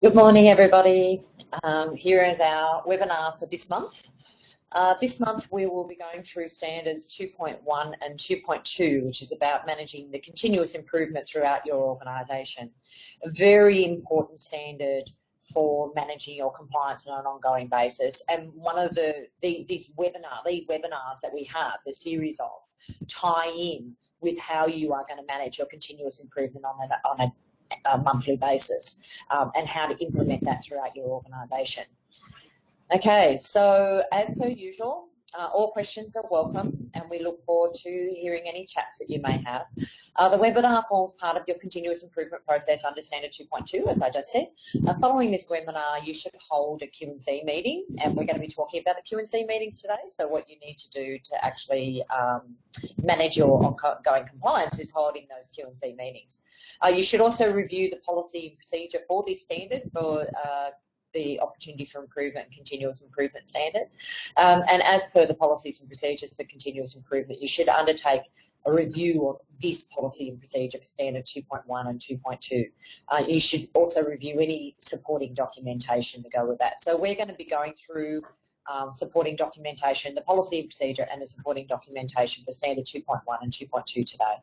Good morning, everybody. Here is our webinar for this month. This month we will be going through standards 2.1 and 2.2, which is about managing the continuous improvement throughout your organisation. A very important standard for managing your compliance on an ongoing basis. And one of these webinars that we have, the series of, tie in with how you are going to manage your continuous improvement on a monthly basis, and how to implement that throughout your organisation. Okay, so as per usual, all questions are welcome, and we look forward to hearing any chats that you may have. The webinar forms part of your continuous improvement process under Standard 2.2, as I just said. Following this webinar, you should hold a Q&C meeting, and we're going to be talking about the Q&C meetings today. So what you need to do to actually manage your ongoing compliance is holding those Q&C meetings. You should also review the policy and procedure for this standard for the opportunity for improvement and continuous improvement standards. And as per the policies and procedures for continuous improvement, you should undertake a review of this policy and procedure for standard 2.1 and 2.2. You should also review any supporting documentation to go with that. So we're going to be going through supporting documentation, the policy and procedure, and the supporting documentation for standard 2.1 and 2.2 today.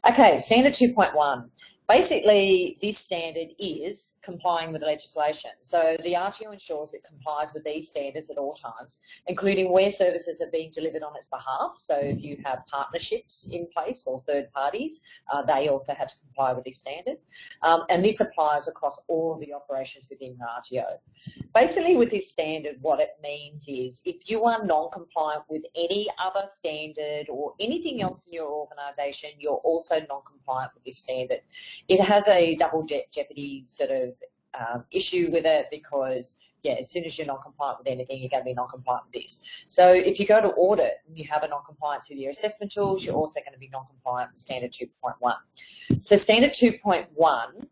Okay, standard 2.1. Basically, this standard is complying with the legislation. So the RTO ensures it complies with these standards at all times, including where services are being delivered on its behalf. So if you have partnerships in place or third parties, they also have to comply with this standard. And this applies across all of the operations within the RTO. Basically, with this standard, what it means is if you are non-compliant with any other standard or anything else in your organisation, you're also non-compliant with this standard. It has a double jeopardy sort of issue with it because, yeah, as soon as you're non-compliant with anything, you're going to be non-compliant with this. So if you go to audit and you have a non-compliance with your assessment tools, you're also going to be non-compliant with standard 2.1. So standard 2.1,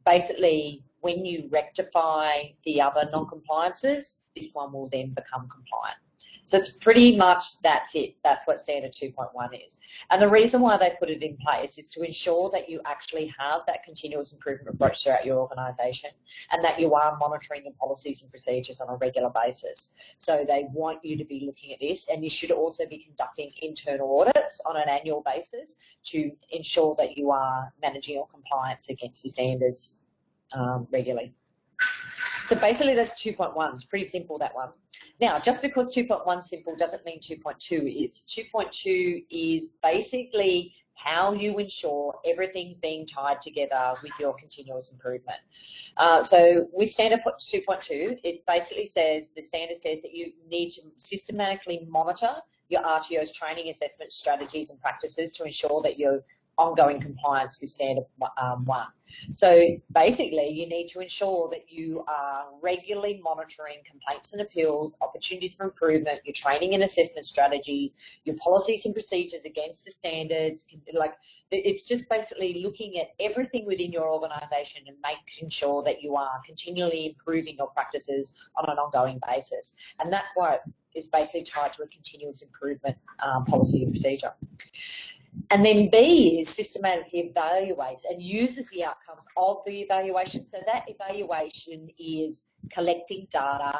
basically, when you rectify the other non-compliances, this one will then become compliant. So it's pretty much that's it. That's what standard 2.1 is. And the reason why they put it in place is to ensure that you actually have that continuous improvement approach throughout your organisation and that you are monitoring the policies and procedures on a regular basis. So they want you to be looking at this, and you should also be conducting internal audits on an annual basis to ensure that you are managing your compliance against the standards regularly. So basically that's 2.1. It's pretty simple, that one. Now, just because 2.1 is simple doesn't mean 2.2 is. 2.2 is basically how you ensure everything's being tied together with your continuous improvement. So with standard 2.2, it basically says, the standard says that you need to systematically monitor your RTO's training, assessment strategies and practices to ensure that you're ongoing compliance with standard 1. So basically, you need to ensure that you are regularly monitoring complaints and appeals, opportunities for improvement, your training and assessment strategies, your policies and procedures against the standards. Like, it's just basically looking at everything within your organisation and making sure that you are continually improving your practices on an ongoing basis. And that's why it is basically tied to a continuous improvement policy and procedure. And then B is systematically evaluates and uses the outcomes of the evaluation. So that evaluation is collecting data,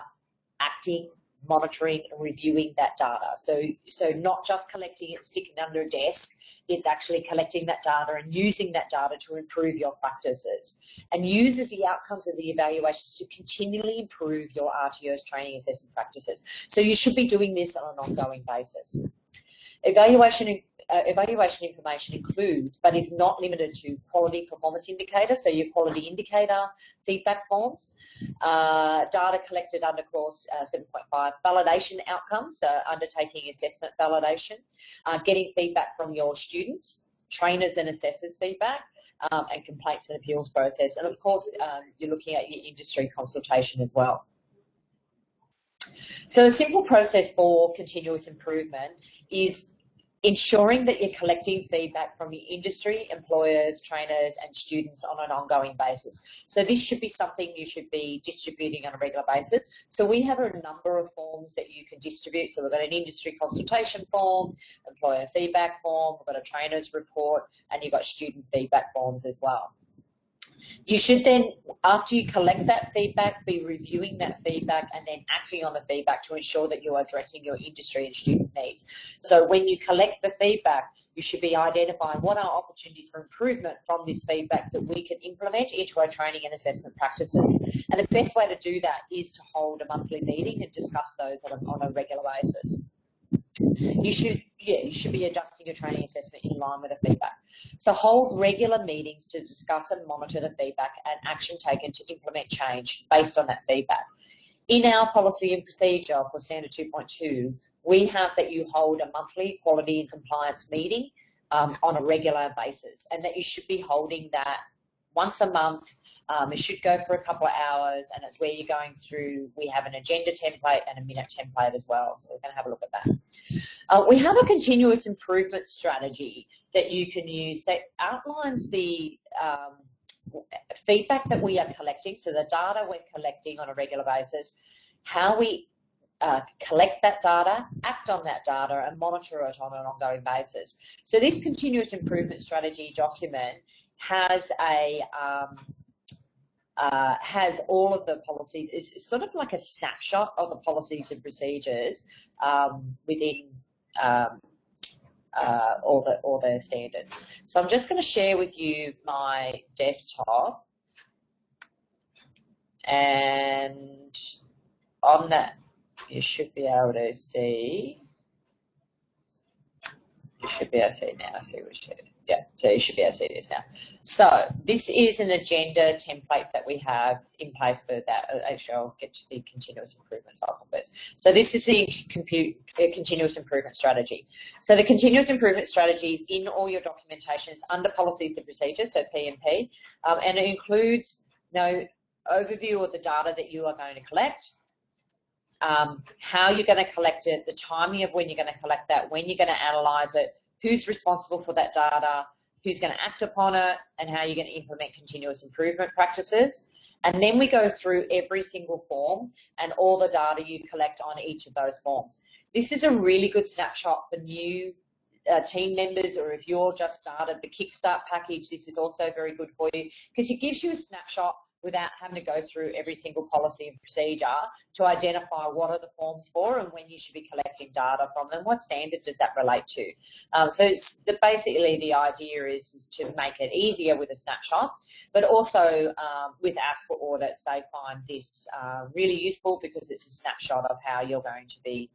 acting, monitoring and reviewing that data. So not just collecting it, sticking it under a desk, it's actually collecting that data and using that data to improve your practices, and uses the outcomes of the evaluations to continually improve your RTO's training assessment practices. So you should be doing this on an ongoing basis. Evaluation information includes, but is not limited to, quality performance indicators, so your quality indicator feedback forms, data collected under clause 7.5, validation outcomes, so undertaking assessment validation, getting feedback from your students, trainers and assessors feedback, and complaints and appeals process. And of course, you're looking at your industry consultation as well. So a simple process for continuous improvement is ensuring that you're collecting feedback from your industry, employers, trainers and students on an ongoing basis. So this should be something you should be distributing on a regular basis. So we have a number of forms that you can distribute. So we've got an industry consultation form, employer feedback form, we've got a trainer's report, and you've got student feedback forms as well. You should then, after you collect that feedback, be reviewing that feedback and then acting on the feedback to ensure that you are addressing your industry and student needs. So when you collect the feedback, you should be identifying what are opportunities for improvement from this feedback that we can implement into our training and assessment practices. And the best way to do that is to hold a monthly meeting and discuss those on a regular basis. You should be adjusting your training assessment in line with the feedback. So hold regular meetings to discuss and monitor the feedback and action taken to implement change based on that feedback. In our policy and procedure for Standard 2.2, we have that you hold a monthly quality and compliance meeting on a regular basis, and that you should be holding that once a month. It should go for a couple of hours, and it's where you're going through. We have an agenda template and a minute template as well, so we're going to have a look at that. We have a continuous improvement strategy that you can use that outlines the feedback that we are collecting, so the data we're collecting on a regular basis, how we collect that data, act on that data, and monitor it on an ongoing basis. So this continuous improvement strategy document has all of the policies. It's sort of like a snapshot of the policies and procedures within all the standards. So I'm just going to share with you my desktop, and on that you should be able to see. You should be able to see now. I see what you said. Yeah, so you should be able to see this now. So this is an agenda template that we have in place for that. Actually, I'll get to the continuous improvement cycle first. So this is the continuous improvement strategy. So the continuous improvement strategy is in all your documentation. It's under policies and procedures, so P&P, and it includes overview of the data that you are going to collect, how you're going to collect it, the timing of when you're going to collect that, when you're going to analyse it, who's responsible for that data, who's going to act upon it, and how you're going to implement continuous improvement practices. And then we go through every single form and all the data you collect on each of those forms. This is a really good snapshot for new team members, or if you're just started the Kickstart package, this is also very good for you because it gives you a snapshot without having to go through every single policy and procedure to identify what are the forms for and when you should be collecting data from them. What standard does that relate to? So basically the idea is to make it easier with a snapshot, but also with Ask for Audits, they find this really useful because it's a snapshot of how you're going to be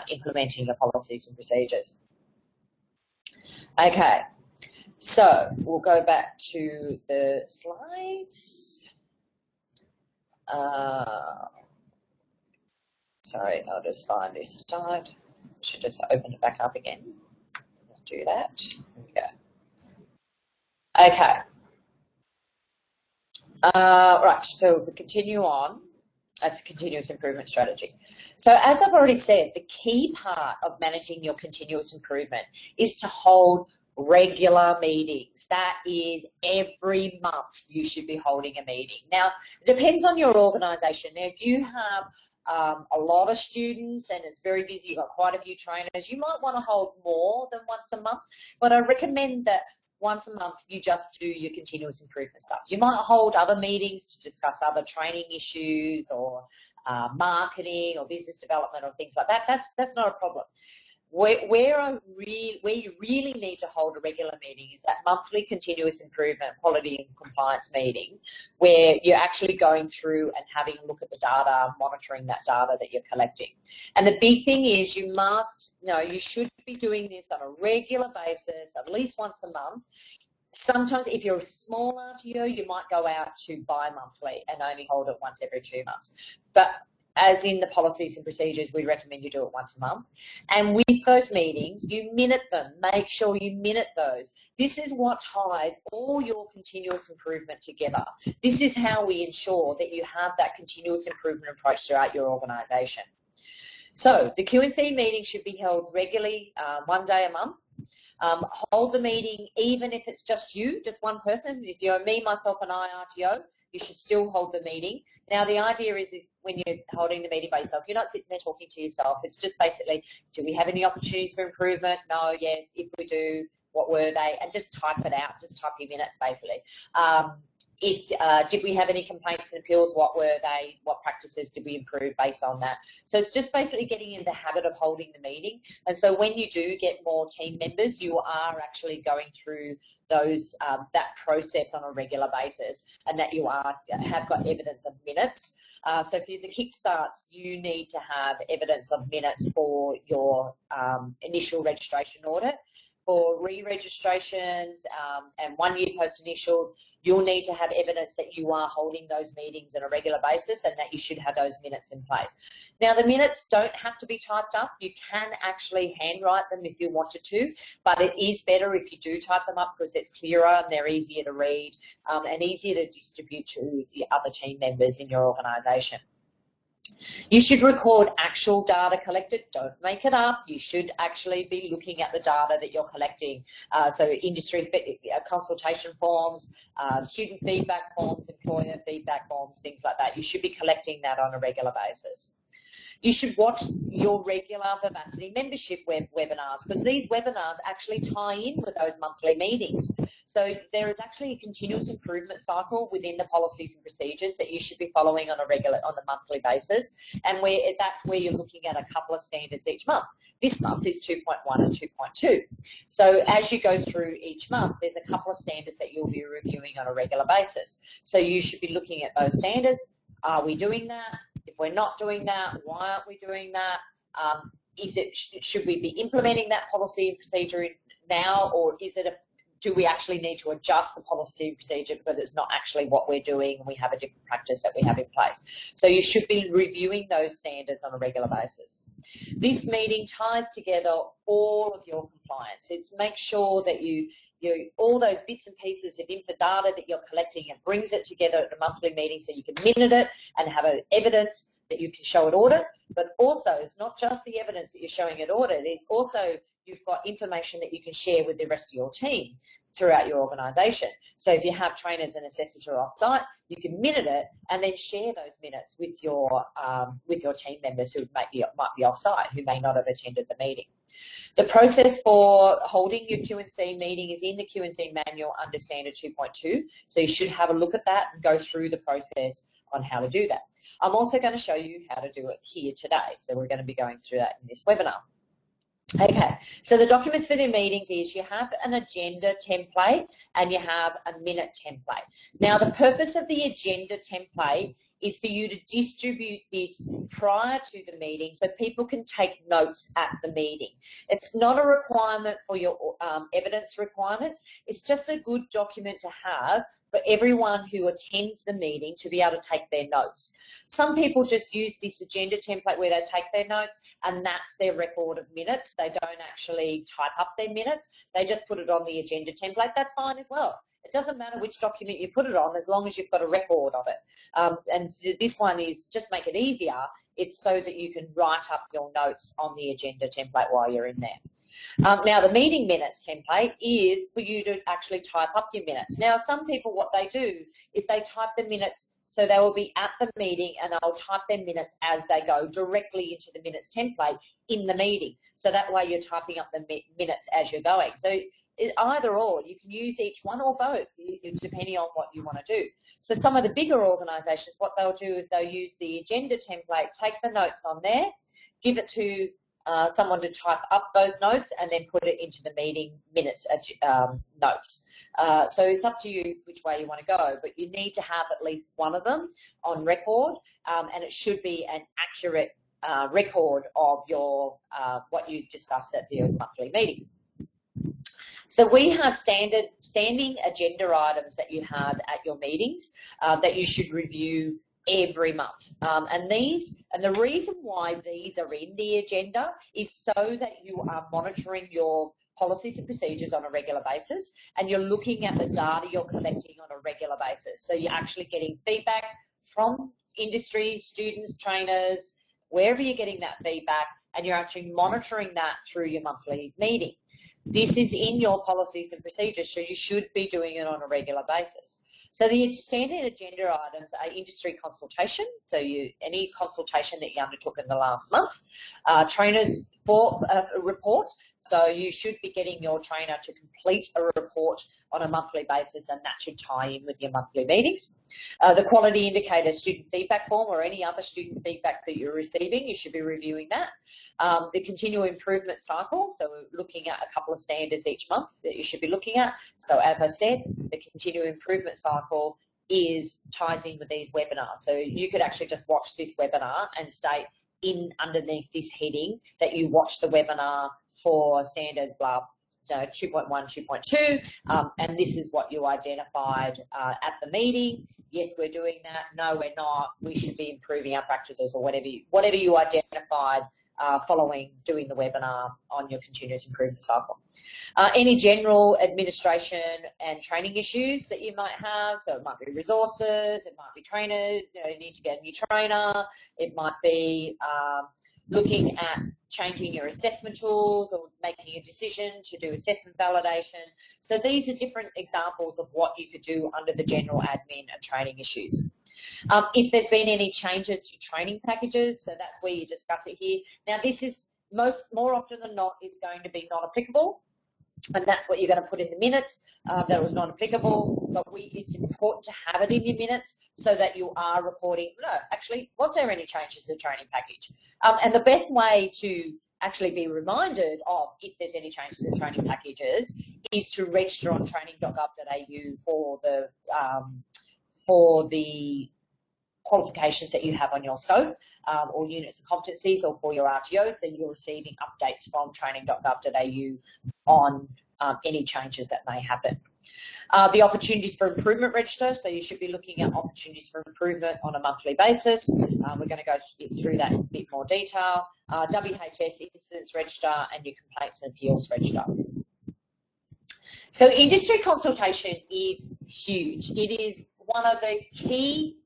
implementing the policies and procedures. Okay, so we'll go back to the slides. Sorry, I'll just find this slide. I should just open it back up again. Do that. There we go. Okay. Right, so we continue on. That's a continuous improvement strategy. So as I've already said, the key part of managing your continuous improvement is to hold regular meetings. That is every month you should be holding a meeting. Now, it depends on your organisation. Now, if you have a lot of students and it's very busy, you've got quite a few trainers, you might want to hold more than once a month, but I recommend that once a month you just do your continuous improvement stuff. You might hold other meetings to discuss other training issues or marketing or business development or things like that. That's not a problem. Where you really need to hold a regular meeting is that monthly continuous improvement, quality and compliance meeting, where you're actually going through and having a look at the data, monitoring that data that you're collecting. And the big thing is you should be doing this on a regular basis, at least once a month. Sometimes if you're a small RTO, you might go out to bi-monthly and only hold it once every 2 months. But as in the policies and procedures, we recommend you do it once a month. And with those meetings, you minute them. Make sure you minute those. This is what ties all your continuous improvement together. This is how we ensure that you have that continuous improvement approach throughout your organisation. So the Q&C meeting should be held regularly, 1 day a month. Hold the meeting even if it's just you, just one person. If you're me, myself and I RTO, you should still hold the meeting. Now, the idea is when you're holding the meeting by yourself, you're not sitting there talking to yourself. It's just basically, do we have any opportunities for improvement? No, yes. If we do, what were they? And just type it out. Just type your minutes, basically. did we have any complaints and appeals? What were they? What practices did we improve based on that? So it's just basically getting in the habit of holding the meeting. And so when you do get more team members, you are actually going through those that process on a regular basis, and that you have got evidence of minutes. So for the kickstarts, you need to have evidence of minutes for your initial registration audit. For re-registrations and 1 year post initials, you'll need to have evidence that you are holding those meetings on a regular basis and that you should have those minutes in place. Now, the minutes don't have to be typed up. You can actually handwrite them if you wanted to, but it is better if you do type them up because it's clearer and they're easier to read and easier to distribute to the other team members in your organisation. You should record actual data collected. Don't make it up. You should actually be looking at the data that you're collecting. So industry consultation forms, student feedback forms, employer feedback forms, things like that. You should be collecting that on a regular basis. You should watch your regular Vivacity membership webinars because these webinars actually tie in with those monthly meetings. So there is actually a continuous improvement cycle within the policies and procedures that you should be following on the monthly basis, and that's where you're looking at a couple of standards each month. This month is 2.1 and 2.2. So as you go through each month, there's a couple of standards that you'll be reviewing on a regular basis. So you should be looking at those standards. Are we doing that? If we're not doing that, why aren't we doing that? Should we be implementing that policy and procedure now, or do we actually need to adjust the policy and procedure because it's not actually what we're doing and we have a different practice that we have in place? So you should be reviewing those standards on a regular basis. This meeting ties together all of your compliance. It's make sure that all those bits and pieces of info data that you're collecting and brings it together at the monthly meeting so you can minute it and have evidence that you can show at audit. But also, it's not just the evidence that you're showing at audit, it's also you've got information that you can share with the rest of your team throughout your organisation. So if you have trainers and assessors who are off-site, you can minute it and then share those minutes with your team members who might be off-site, who may not have attended the meeting. The process for holding your Q&C meeting is in the Q&C manual under Standard 2.2, so you should have a look at that and go through the process on how to do that. I'm also going to show you how to do it here today, so we're going to be going through that in this webinar. Okay, so the documents for the meetings is you have an agenda template and you have a minute template. Now, the purpose of the agenda template is for you to distribute this prior to the meeting so people can take notes at the meeting. It's not a requirement for your evidence requirements. It's just a good document to have for everyone who attends the meeting to be able to take their notes. Some people just use this agenda template where they take their notes and that's their record of minutes. They don't actually type up their minutes. They just put it on the agenda template. That's fine as well. It doesn't matter which document you put it on as long as you've got a record of it. And this one is just make it easier. It's so that you can write up your notes on the agenda template while you're in there. Now, the meeting minutes template is for you to actually type up your minutes. Now, some people, what they do is they type the minutes, so they will be at the meeting and they'll type their minutes as they go directly into the minutes template in the meeting. So that way you're typing up the minutes as you're going. So either or, you can use each one or both, depending on what you want to do. So some of the bigger organisations, what they'll do is they'll use the agenda template, take the notes on there, give it to someone to type up those notes and then put it into the meeting minutes notes. So it's up to you which way you want to go, but you need to have at least one of them on record, and it should be an accurate record of your what you discussed at the monthly meeting. So we have standing agenda items that you have at your meetings that you should review every month. And the reason why these are in the agenda is so that you are monitoring your policies and procedures on a regular basis, and you're looking at the data you're collecting on a regular basis. So you're actually getting feedback from industry, students, trainers, wherever you're getting that feedback, and you're actually monitoring that through your monthly meeting. This is in your policies and procedures, so you should be doing it on a regular basis. So the standard agenda items are industry consultation, so any consultation that you undertook in the last month, trainers for a report, so you should be getting your trainer to complete a report on a monthly basis, and that should tie in with your monthly meetings. The quality indicator student feedback form or any other student feedback that you're receiving, you should be reviewing that. The continual improvement cycle, so we're looking at a couple of standards each month that you should be looking at. So as I said, the continual improvement cycle ties in with these webinars. So you could actually just watch this webinar and state in underneath this heading that you watch the webinar for standards blah, so 2.1, 2.2, and this is what you identified at the meeting. Yes, we're doing that. No, we're not. We should be improving our practices, or whatever you identified following doing the webinar on your continuous improvement cycle. Any general administration and training issues that you might have, so it might be resources, it might be trainers, you need to get a new trainer, it might be looking at changing your assessment tools or making a decision to do assessment validation. So these are different examples of what you could do under the general admin and training issues. If there's been any changes to training packages, so that's where you discuss it here. Now this is more often than not, it's going to be non-applicable, and that's what you're going to put in the minutes, that was not applicable, but it's important to have it in your minutes so that you are reporting, no, actually, was there any changes to the training package? And the best way to actually be reminded of if there's any changes to the training packages is to register on training.gov.au for the qualifications that you have on your scope, or units and competencies, or for your RTOs, then you're receiving updates from training.gov.au on any changes that may happen. The opportunities for improvement register, so you should be looking at opportunities for improvement on a monthly basis. We're going to go through that in a bit more detail. WHS incidents register and your complaints and appeals register. So industry consultation is huge. It is one of the key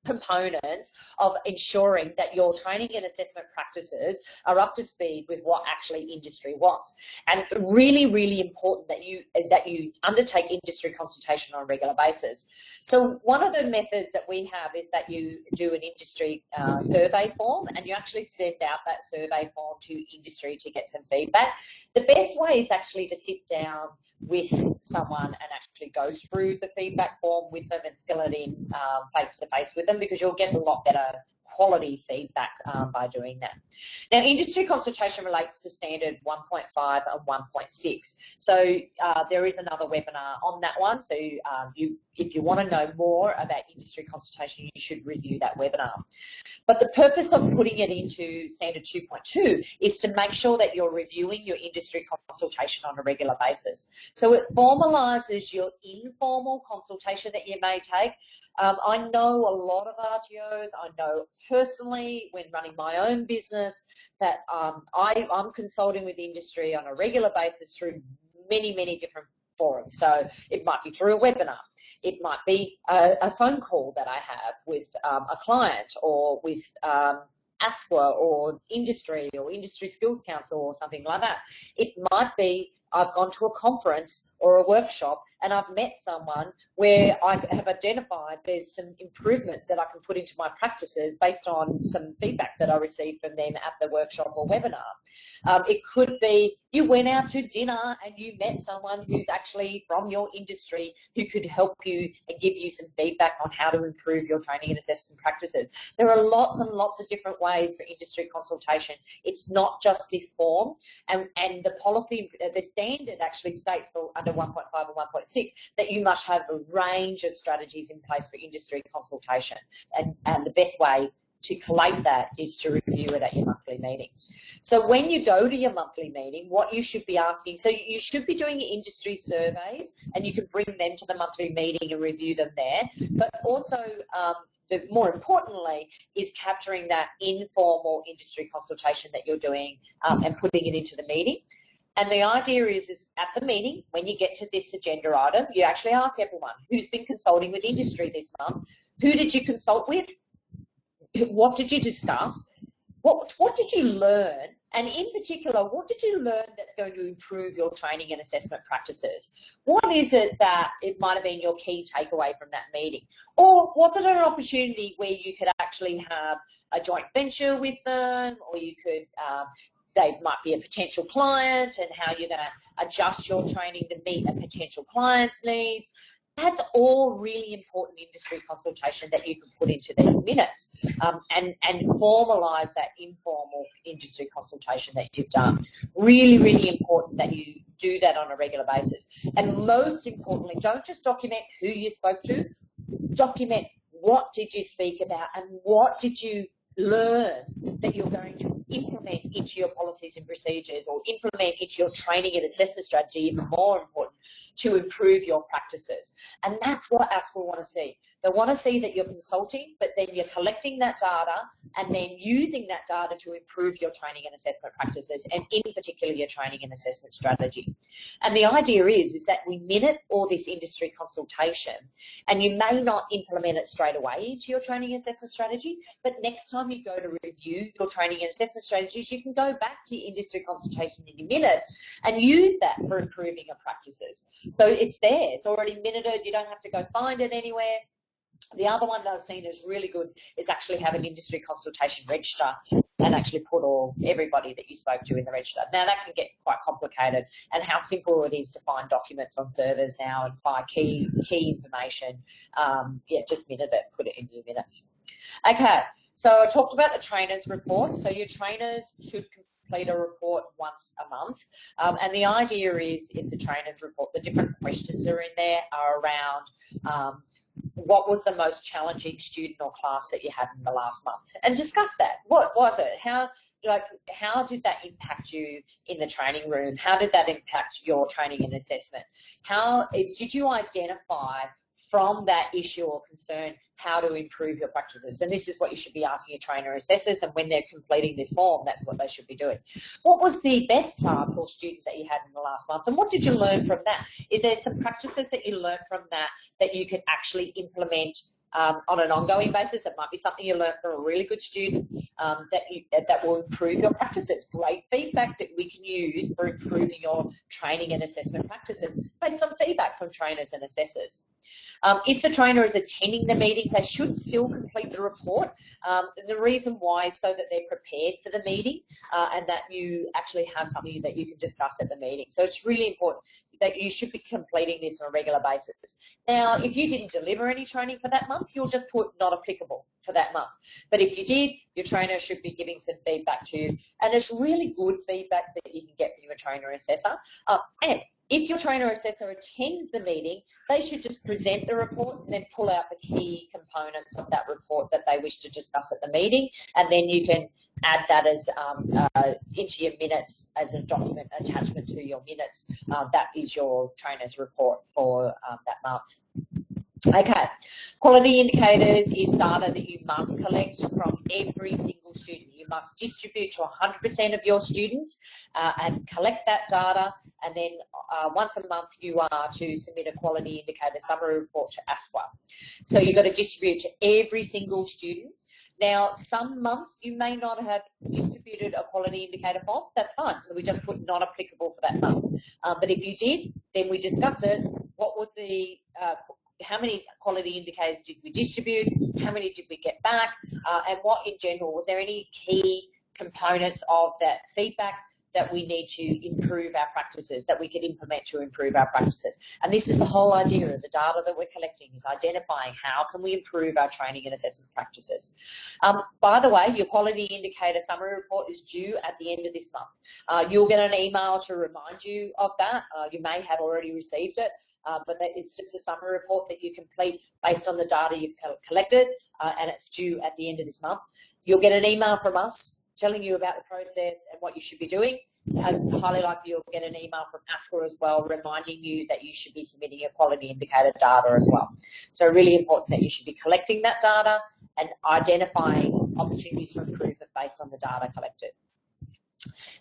components of ensuring that your training and assessment practices are up to speed with what actually industry wants, and really, really important that you undertake industry consultation on a regular basis. So one of the methods that we have is that you do an industry survey form, and you actually send out that survey form to industry to get some feedback. The best way is actually to sit down with someone and actually go through the feedback form with them and fill it in face-to-face with them, because you'll get a lot better quality feedback by doing that. Now, industry consultation relates to standard 1.5 and 1.6. So there is another webinar on that one. So if you want to know more about industry consultation, you should review that webinar. But the purpose of putting it into standard 2.2 is to make sure that you're reviewing your industry consultation on a regular basis. So it formalises your informal consultation that you may take. I know a lot of RTOs, I know personally when running my own business that I'm consulting with industry on a regular basis through many, many different forums. So it might be through a webinar. It might be a phone call that I have with a client, or with ASQA or industry skills council or something like that. It might be I've gone to a conference or a workshop and I've met someone where I have identified there's some improvements that I can put into my practices based on some feedback that I received from them at the workshop or webinar. It could be you went out to dinner and you met someone who's actually from your industry who could help you and give you some feedback on how to improve your training and assessment practices. There are lots and lots of different ways for industry consultation. It's not just this form, and the policy, the standard actually states for under 1.5 and 1.6 that you must have a range of strategies in place for industry consultation, and the best way to collate that is to review it at your monthly meeting. So when you go to your monthly meeting, what you should be asking, so you should be doing your industry surveys, and you can bring them to the monthly meeting and review them there, but also more importantly is capturing that informal industry consultation that you're doing and putting it into the meeting. And the idea is at the meeting, when you get to this agenda item, you actually ask everyone who's been consulting with industry this month, who did you consult with, what did you discuss, what did you learn And in particular, what did you learn that's going to improve your training and assessment practices? What is it that it might have been your key takeaway from that meeting? Or was it an opportunity where you could actually have a joint venture with them, or you could, they might be a potential client, and how you're going to adjust your training to meet a potential client's needs? That's all really important industry consultation that you can put into these minutes, and formalise that informal industry consultation that you've done. Really, really important that you do that on a regular basis. And most importantly, don't just document who you spoke to, document what did you speak about and what did you learn that you're going to implement into your policies and procedures, or implement into your training and assessment strategy, even more important, to improve your practices. And that's what ASQA want to see. They want to see that you're consulting, but then you're collecting that data and then using that data to improve your training and assessment practices, and in particular your training and assessment strategy. And the idea is that we minute all this industry consultation, and you may not implement it straight away into your training and assessment strategy, but next time you go to review your training and assessment strategies, you can go back to your industry consultation in your minutes and use that for improving your practices. So it's there, it's already minuted, you don't have to go find it anywhere. The other one that I've seen is really good is actually have an industry consultation register and actually put everybody that you spoke to in the register. Now that can get quite complicated, and how simple it is to find documents on servers now and find key information. Yeah, just minute it, put it in your minutes. Okay, so I talked about the trainers report. So your trainers should complete a report once a month, and the idea is, in the trainers report, the different questions that are in there are around what was the most challenging student or class that you had in the last month, and discuss that. What was it? How did that impact you in the training room? How did that impact your training and assessment? How did you identify from that issue or concern how to improve your practices? And this is what you should be asking your trainer assessors, and when they're completing this form, that's what they should be doing. What was the best class or student that you had in the last month, and what did you learn from that? Is there some practices that you learned from that that you could actually implement on an ongoing basis? It might be something you learned from a really good student that will improve your practices. Great feedback that we can use for improving your training and assessment practices based on feedback from trainers and assessors. If the trainer is attending the meetings, they should still complete the report. The reason why is so that they're prepared for the meeting, and that you actually have something that you can discuss at the meeting. So it's really important that you should be completing this on a regular basis. Now, if you didn't deliver any training for that month, you'll just put not applicable for that month. But if you did, your trainer should be giving some feedback to you. And it's really good feedback that you can get from your trainer assessor. And if your trainer assessor attends the meeting, they should just present the report and then pull out the key components of that report that they wish to discuss at the meeting, and then you can add that as into your minutes as a document attachment to your minutes. That is your trainer's report for that month. Okay, quality indicators is data that you must collect from every single student. You must distribute to 100% of your students and collect that data, and then once a month you are to submit a quality indicator summary report to ASQA. So you've got to distribute to every single student. Now, some months you may not have distributed a quality indicator form. That's fine. So we just put not applicable for that month. But if you did, then we discuss it. What was the how many quality indicators did we distribute? How many did we get back? And what in general, was there any key components of that feedback that we need to improve our practices, that we could implement to improve our practices? And this is the whole idea of the data that we're collecting, is identifying how can we improve our training and assessment practices. By the way, your quality indicator summary report is due at the end of this month. You'll get an email to remind you of that. You may have already received it. But that is just a summary report that you complete based on the data you've collected, and it's due at the end of this month. You'll get an email from us telling you about the process and what you should be doing, and highly likely you'll get an email from ASQA as well, reminding you that you should be submitting your quality indicator data as well. So really important that you should be collecting that data and identifying opportunities for improvement based on the data collected.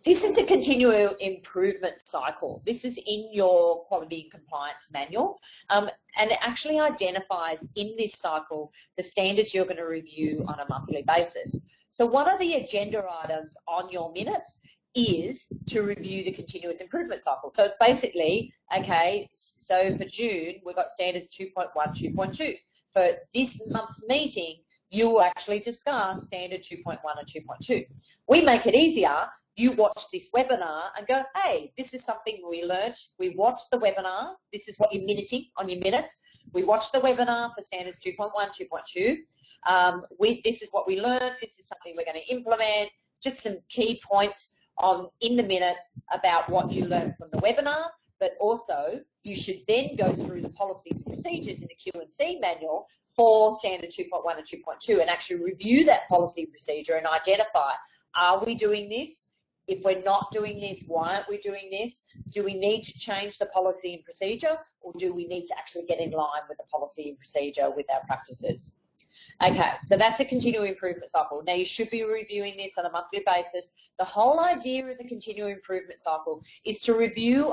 This is the continual improvement cycle. This is in your quality and compliance manual, and it actually identifies in this cycle the standards you're going to review on a monthly basis. So one of the agenda items on your minutes is to review the continuous improvement cycle. So it's basically, okay, so for June, we've got standards 2.1, 2.2. For this month's meeting, you will actually discuss standard 2.1 and 2.2. We make it easier. You watch this webinar and go, hey, this is something we learnt. We watched the webinar. This is what you're minuting on your minutes. We watched the webinar for standards 2.1, 2.2. This is what we learned. This is something we're going to implement. Just some key points in the minutes about what you learned from the webinar, but also you should then go through the policies and procedures in the Q&C manual for standard 2.1 and 2.2 and actually review that policy and procedure and identify, are we doing this? If we're not doing this, why aren't we doing this? Do we need to change the policy and procedure, or do we need to actually get in line with the policy and procedure with our practices? Okay, so that's a continual improvement cycle. Now, you should be reviewing this on a monthly basis. The whole idea of the continual improvement cycle is to review